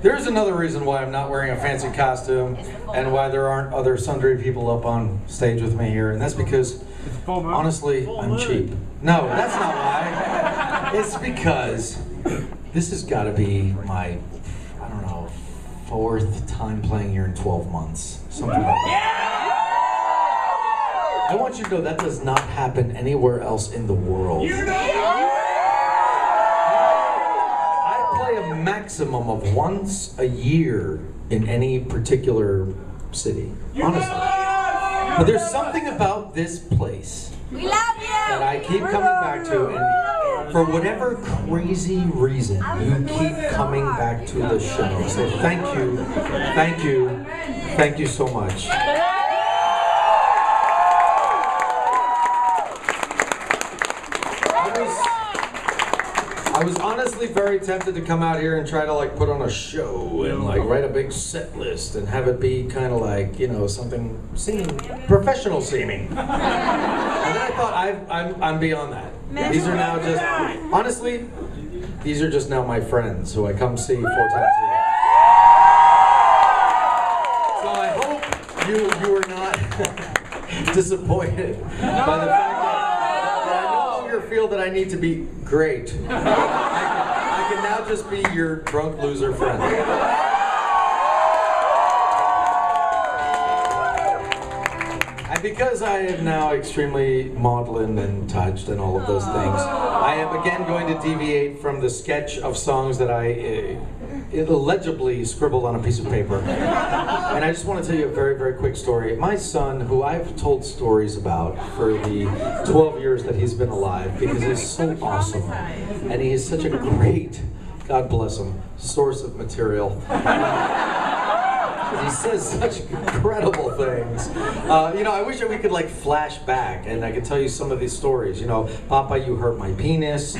There's another reason why I'm not wearing a fancy costume and why there aren't other sundry people up on stage with me here, and that's because, honestly, I'm cheap. No, that's not why. It's because this has got to be my, I don't know, 4th time playing here in 12 months. Something like that. I want you to know that does not happen anywhere else in the world. I play a maximum of once a year in any particular city, honestly. But there's something about this place that I keep coming back to, and for whatever crazy reason, you keep coming back to the show. So thank you, thank you, thank you so much. I was honestly very tempted to come out here and try to like put on a show and like write a big set list and have it be kind of like, you know, something seeming professional seeming. And then I thought I'm beyond that. These are now just, honestly, these are just now my friends who I come see 4 times a year. So I hope you are not disappointed by the fact that I no longer feel that I need to be great. I can now just be your drunk loser friend. And because I am now extremely maudlin and touched and all of those things, I am again going to deviate from the sketch of songs that I illegibly scribbled on a piece of paper. And I just want to tell you a very, very quick story. My son, who I've told stories about for the 12 years that he's been alive, because he's so awesome, and he is such a great, God bless him, source of material. He says such incredible things. You know, I wish that we could like flash back and I could tell you some of these stories. You know, Papa, you hurt my penis.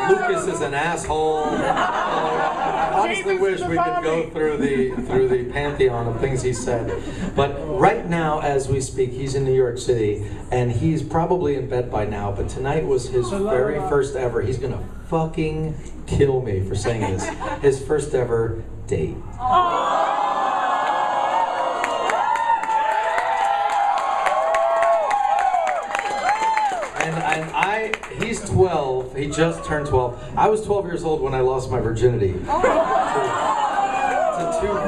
Lucas is an asshole. I honestly wish we could go through the pantheon of things he said. But right now, as we speak, he's in New York City, and he's probably in bed by now. But tonight was his very first ever. He's gonna fucking kill me for saying this. His first ever date. He's 12, he just turned 12. I was 12 years old when I lost my virginity to 2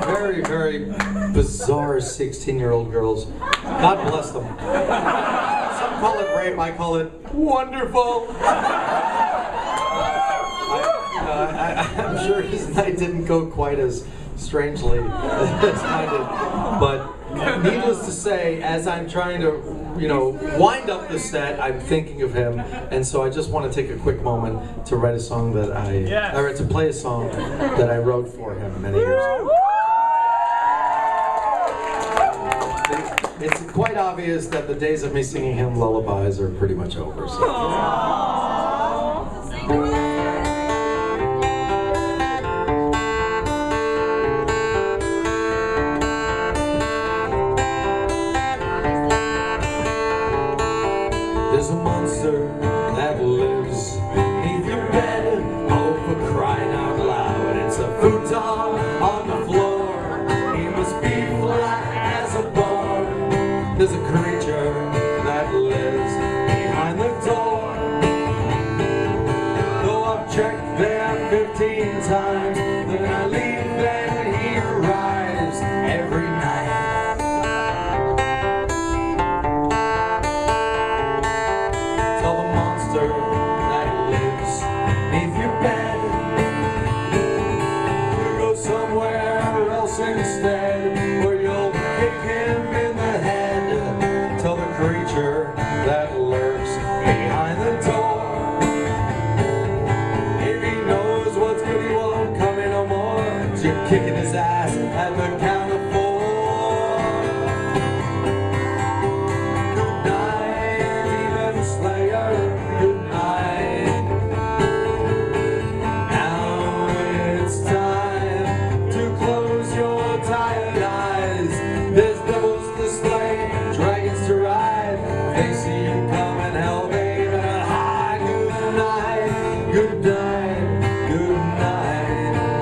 very, very bizarre 16-year-old girls. God bless them. Some call it rape, I call it wonderful. I'm sure his night didn't go quite as strangely as mine did, but needless to say, as I'm trying to, you know, wind up the set, I'm thinking of him, and so I just want to take a quick moment to write a song that or to play a song that I wrote for him many years ago. It's quite obvious that the days of me singing him lullabies are pretty much over. So. There's a monster that lives beneath your bed. Oh, for crying out loud, it's a futon on the floor. He must be flat as a board. There's a creature that lives behind the door. Though I've checked there 15 times, then I leave and he arrives every night. That lives beneath your bed, you go somewhere else instead, where you'll kick him in the head. Tell the creature that lurks behind the door, if he knows what's good, he won't come in no more. So you're kicking his ass at the count of 4. Goodnight, Demonslayer. There's devils to slay, dragons to ride. They see you coming, hell, baby. Hi, good night, good night, good night.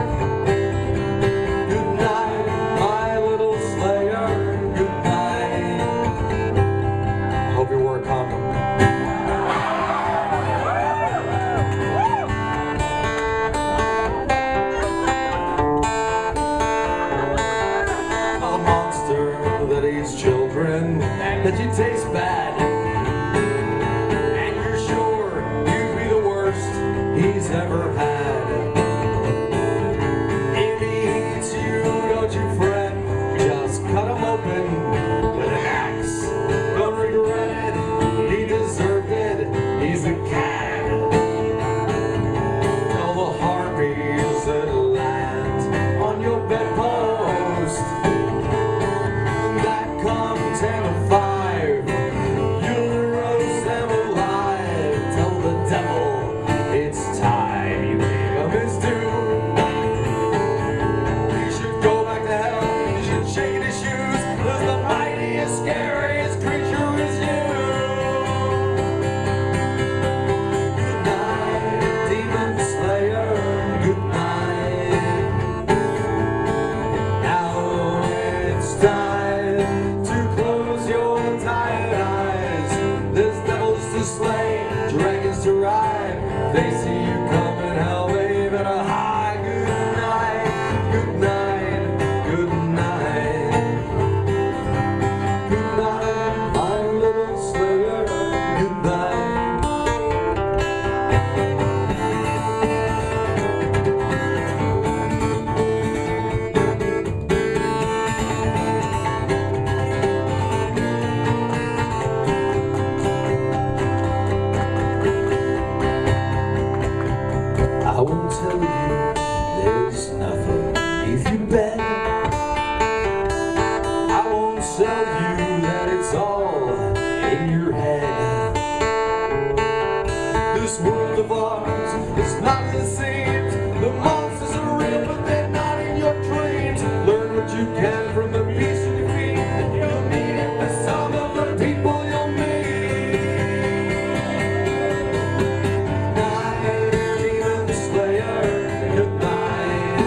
that you taste bad, and you're sure you'd be the worst he's ever had. If he eats you, don't you fret, just cut him open with an axe. Don't regret it, he deserved it, he's a cat. All the harpies that land on your bedpost, that come 10 to 5, you'll roast them alive. Tell the devil it's time you gave him his due. You should go back to hell, you should shake his shoes, 'cause the mightiest, scariest creature is you. Goodnight, Demonslayer, goodnight. Now it's time to close your tired eyes. There's devils to slay, dragons to ride. They see you coming, hell, they better hide. Goodnight, goodnight, goodnight. Goodnight, my little slayer, goodnight. I won't tell you there's nothing beneath your bed. I won't tell you that it's all in your head. This world of ours is not as it seems. The monsters are real, but they're not in your dreams. Learn what you can from the beast you defeat. You'll need it with some of the people you'll meet. Goodnight, Demonslayer, goodnight.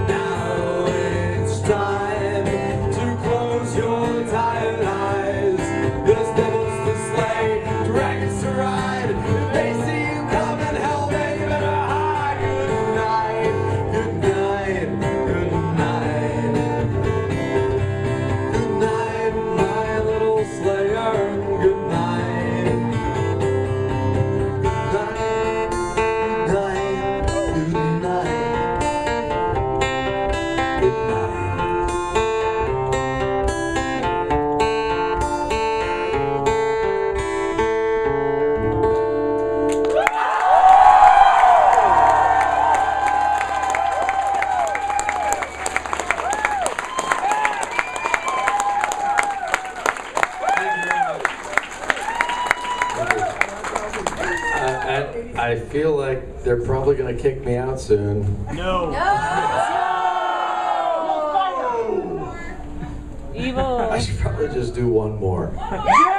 Now it's time to close your tired eyes. There's devils to slay, dragons to ride. If they see you coming, hell, they better hide. Goodnight, goodnight, goodnight. Goodnight, my little slayer, goodnight. Goodnight, goodnight, goodnight. I feel like they're probably going to kick me out soon. No. Evil. I should probably just do one more. Yeah!